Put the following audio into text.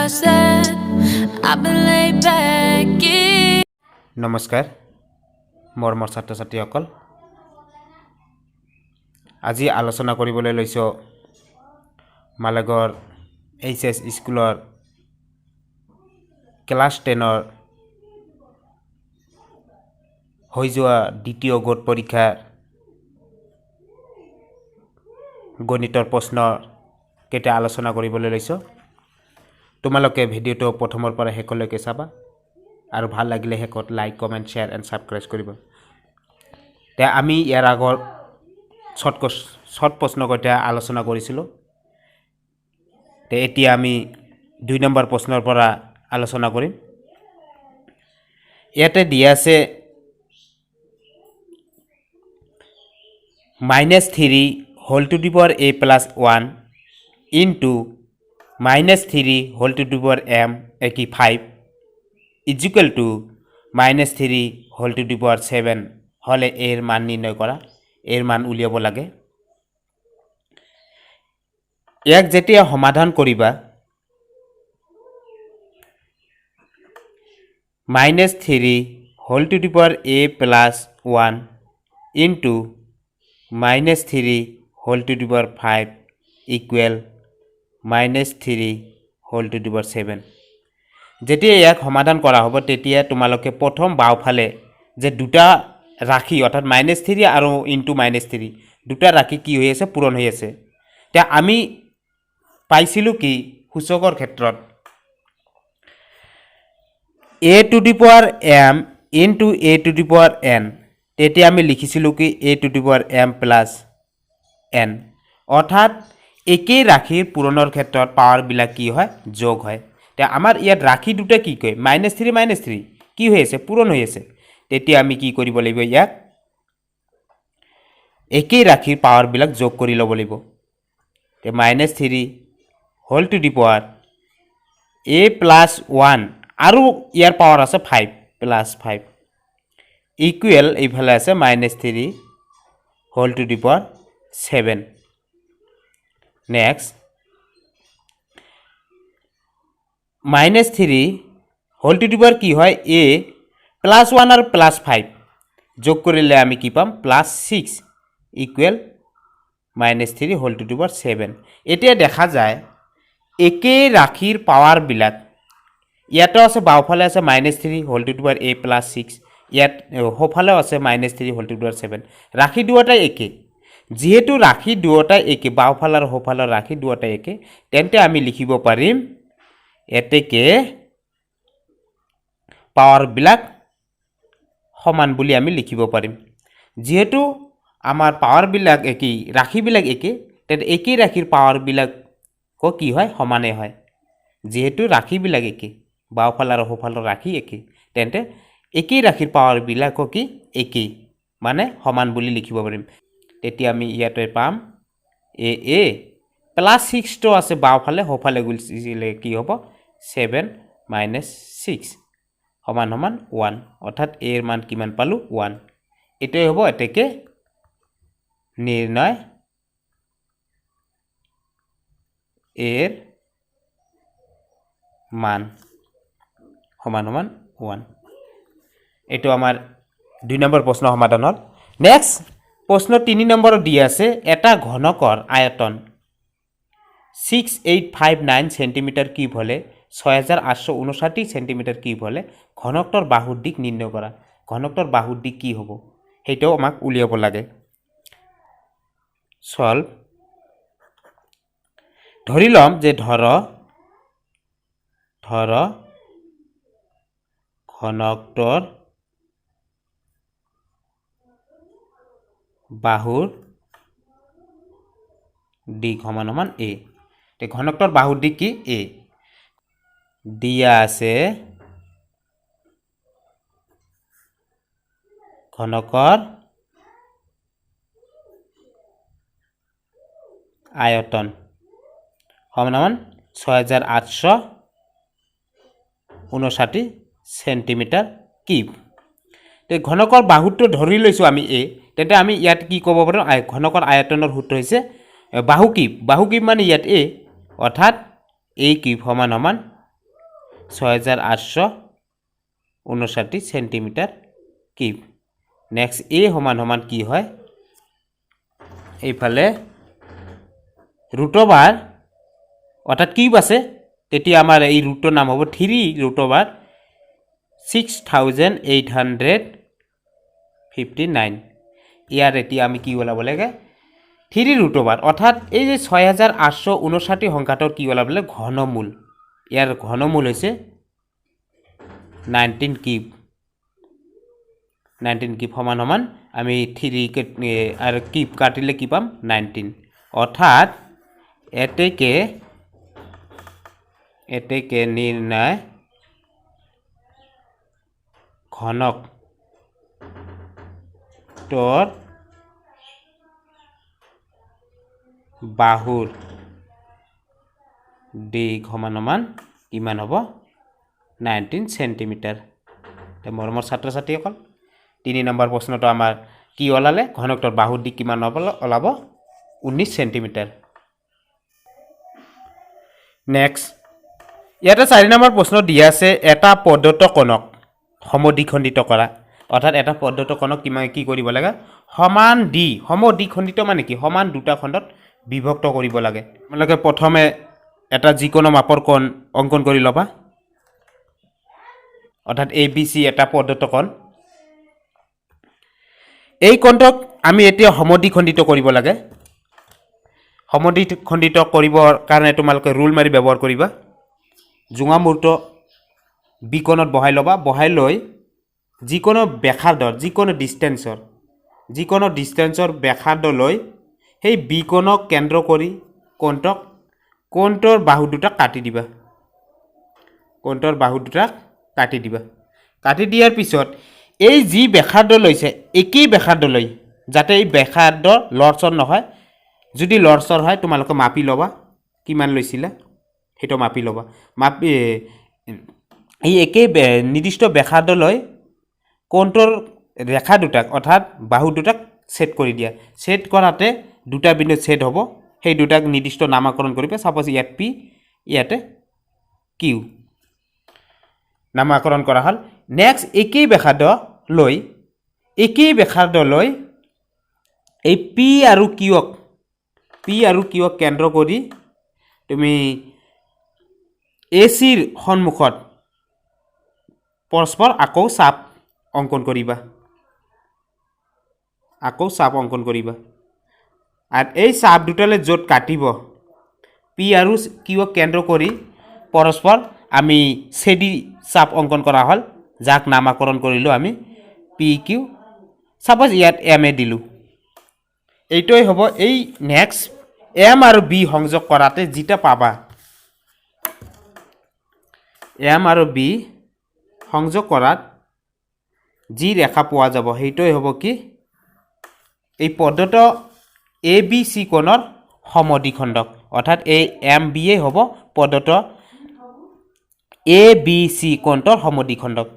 said I've been laid back in. নমস্কাৰ মৰমৰ ছাত্ৰ ছাত্ৰীসকল আজি আলোচনা কৰিবলৈ লৈছো মালেগৰ এইচএস স্কুলৰ ক্লাছ 10ৰ হৈ যোৱা দ্বিতীয় গোট পৰীক্ষাৰ গণিতৰ প্ৰশ্ন কেইটা আলোচনা কৰিবলৈ লৈছো তোমালোকে ভিডিওটো প্ৰথমৰ পৰা শেষলৈকে চাবা আৰু ভাল লাগিলে হেকত like comment share and subscribe কৰিব তে আমি ইয়াৰ আগৰ শৰ্ট প্ৰশ্ন কটা আলোচনা কৰিছিলো তে এতিয়া আমি 2 নম্বৰ প্ৰশ্নৰ পৰা আলোচনা কৰিম ইয়াতে দিয়া আছে -3 whole to the power a plus 1 into -3 whole to the power m 85 is equal to -3 whole to the power 7 হলে এর মান নির্ণয় করা এর মান উলিয়াব লাগে এক যেতিয়া সমাধান করিবা -3 whole to the power a plus 1 into -3 whole to the power 5 equal -3 whole to the power 7 যেতিয়া এক সমাধান কৰা হ'ব তেতিয়া তোমালোকে প্ৰথম বাওফালে যে দুটা ৰাখি অৰ্থাৎ -3 আৰু *-3 দুটা ৰাখি কি হৈ আছে পূৰণ হৈ আছে তে আমি পাইছিলো কি সূচকৰ ক্ষেত্ৰত a to the power m into a to the power n তেতিয়া আমি লিখিছিলো কি a to the power m plus n অৰ্থাৎ একেই ৰাখিৰ পূৰণৰ ক্ষেত্ৰত পাৱাৰ বিলাক কি হয় যোগ হয় তে আমাৰ ইয়াত ৰাখি দুটা কি কয় -3 কি হৈ আছে পূৰণ হৈ আছে তেতিয়া আমি কি কৰিব লাগিব ইয়াক একেই ৰাখিৰ পাৱাৰ বিলাক যোগ কৰি ল'ব লাগিব তে -3 whole to the power a plus 1 আৰু ইয়াৰ পাৱাৰ আছে 5 plus 5 equal এইফালে আছে -3 whole to the power 7 next -3 whole to the power কি হয় a plus 1 আৰু plus 5 যোগ কৰিলে আমি কি পাম +6 equal -3 whole to the power 7 এতিয়া দেখা যায় একেই ৰাখিৰ পাৱাৰ বিলাক ইয়াতো আছে বাওফালে আছে -3 whole to the power a plus 6 ইয়াত হোফালে আছে -3 whole to the power 7 ৰাখি দুটা একে যেহেতু ৰাখি দুটা একে বাওফালৰ হোফালৰ ৰাখি দুটা একে তেন্তে আমি লিখিব পাৰিম এতেকে পাৱাৰ বিলাক সমান বুলি আমি লিখিব পাৰিম যেহেতু আমাৰ পাৱাৰ বিলাক একে ৰাখি বিলাক একে তেন্তে একে ৰাখিৰ পাৱাৰ বিলাক কি হয় সমানে হয় যেহেতু ৰাখি বিলাক একে বাওফাল আৰু হোফালৰ ৰাখি একে তেন্তে একেই ৰাখিৰ পাৱাৰ বিলাক কি একে মানে সমান বুলি লিখিব পাৰিম তেতিয়া আমি ইয়াতে পাম a +6 তো আছে বাওফালে হোফালে গুলিলে কি হ'ব 7 - 6 সমান 1 অৰ্থাৎ a এর মান কিমান পালো 1 এটাই হ'ব এতেকে নির্ণয় এর মান সমান 1 এটো আমাৰ 2 নম্বৰ প্ৰশ্ন সমাধান হল নেক্সট প্ৰশ্ন 3 নম্বৰ দি আছে এটা ঘনকৰ আয়তন 6859 সেন্টিমিটাৰ কিউব হলে 6859 সেন্টিমিটাৰ কিউব হলে ঘনকটোৰ বাহুৰ দিক নিৰ্ণয় কৰা ঘনকটোৰ বাহুৰ দিক কি হ'ব হেইটো আমাক উলিয়াব লাগে সলভ ধৰি লম যে ধৰ ঘনকটোৰ বাহুৰ দিক সমান a তে ঘনকটোৰ বাহুৰ দিক কি a দিয়া আছে ঘনকৰ আয়তন সমান 6859 সেন্টিমিটাৰ কিউব তে ঘনকৰ বাহুটো ধৰি লৈছো আমি a তেতে আমি ইয়াত কি ক'ব পাৰো ঘনকৰ আয়তনৰ সূত্ৰ হৈছে বাহু কিউব মানে ইয়াত a অৰ্থাৎ a কিউব সমান 6859 সেন্টিমিটাৰ কিউব নেক্সট এ সমান সমান কি হয় এইফালে ৰুট অভাৰ অৰ্থাৎ কিউব আছে তেতিয়া আমাৰ এই ৰুটৰ নাম হ'ব 3 ৰুট অভাৰ 6859 ইয়াৰ এতিয়া আমি কি ওলাব লাগে 3 ৰুট অভাৰ অৰ্থাৎ এই যে 6859 সংখ্যাটোৰ কি ওলাব লাগে ঘনমূল ইয়াৰ ঘনমূল হৈছে 19 কিউব সমান সমান আমি 3 আৰু কিউব কাটিলে কি পাম 19 অৰ্থাৎ এতেকে নিৰ্ণয় ঘনক তোৰ বাহুৰ দিক সমান সমান কিমান হ'ব 19 সেন্টিমিটাৰ তে মৰমৰ ছাত্ৰ ছাত্ৰীসকল 3 নম্বৰ প্ৰশ্নটো আমাৰ কি ওলালে ঘনকটোৰ বাহুৰ দিক কিমান ওলাব 19 সেন্টিমিটাৰ নেক্সট ইয়াতে 4 নম্বৰ প্ৰশ্ন দিয়া আছে এটা পদ্ধতকোণক সমদ্বিখণ্ডিত কৰা অৰ্থাৎ এটা পদ্ধতকোণক কি কৰিব লাগে সমান সমদ্বিখণ্ডিত মানে কি সমান দুটা খণ্ডত বিভক্ত কৰিব লাগে তোমালোকে প্ৰথমে এটা যিকোনো মাপৰ কোণ অংকন কৰি লবা অৰ্থাৎ ABC এটা পদ্ধতকোণ এই কোণটোক আমি এতিয়া সমদ্বিখণ্ডিত কৰিব লাগে সমদ্বিখণ্ডিত কৰিবৰ কাৰণে তোমালোকে ৰুল মাৰি ব্যৱহাৰ কৰিবা জোঙা মূৰটো বিকোণত বহাই লবা বহাই লৈ যিকোনো ব্যাসাৰ্ধৰ যিকোনো ডিস্টেন্সৰ ব্যাসাৰ্ধ লৈ সেই বিকোণক কেন্দ্ৰ কৰি কোণটোৰ বাহু দুটা কাটি দিবা কাটি দিয়াৰ পিছত এই যি ব্যাসাৰ্ধ লৈছে একেই ব্যাসাৰ্ধ লৈ যাতে এই ব্যাসাৰ্ধ লৰচৰ নহয় যদি লৰচৰ হয় তোমালোকে মাপি লবা কিমান লৈছিলা হেটো মাপি লবা মাপি এই একেই নিৰ্দিষ্ট ব্যাসাৰ্ধ লৈ কোণটোৰ ৰেখা দুটাক অৰ্থাৎ বাহু দুটাক ছেদ কৰি দিয়া ছেদ কৰাতে দুটা বিন্দু ছেদ হ'ব সেই দুটাক নিৰ্দিষ্ট নামকৰণ কৰিবা সাপোজ ইয়াত P ইয়াতে Q নামকৰণ কৰা হল নেক্সট একেই ব্যাসাৰ্ধ লৈ এই P আৰু Q ক কেন্দ্ৰ কৰি তুমি AC ৰ সন্মুখত পৰস্পৰ আকৌ চাপ অংকন কৰিবা আৰু এই চাপ দুটালে য'ত কাটিব P আৰু Q ক কেন্দ্ৰ কৰি পৰস্পৰ আমি ছেদি চাপ অংকন কৰা হল যাক নামকৰণ কৰিলো আমি PQ সাপোজ ইয়াত M এ দিলো এইটোই হ'ব এই নেক্সট M আৰু B সংযোগ কৰাতে যেটা পাবা M আৰু B সংযোগ কৰাত যি ৰেখা পোৱা যাব সেইটোই হ'ব কি এই পদ্ধত ABC কোণৰ সমদ্বিখণ্ডক অৰ্থাৎ এই MB হ'ব পদ্ধত ABC কোণৰ সমদ্বিখণ্ডক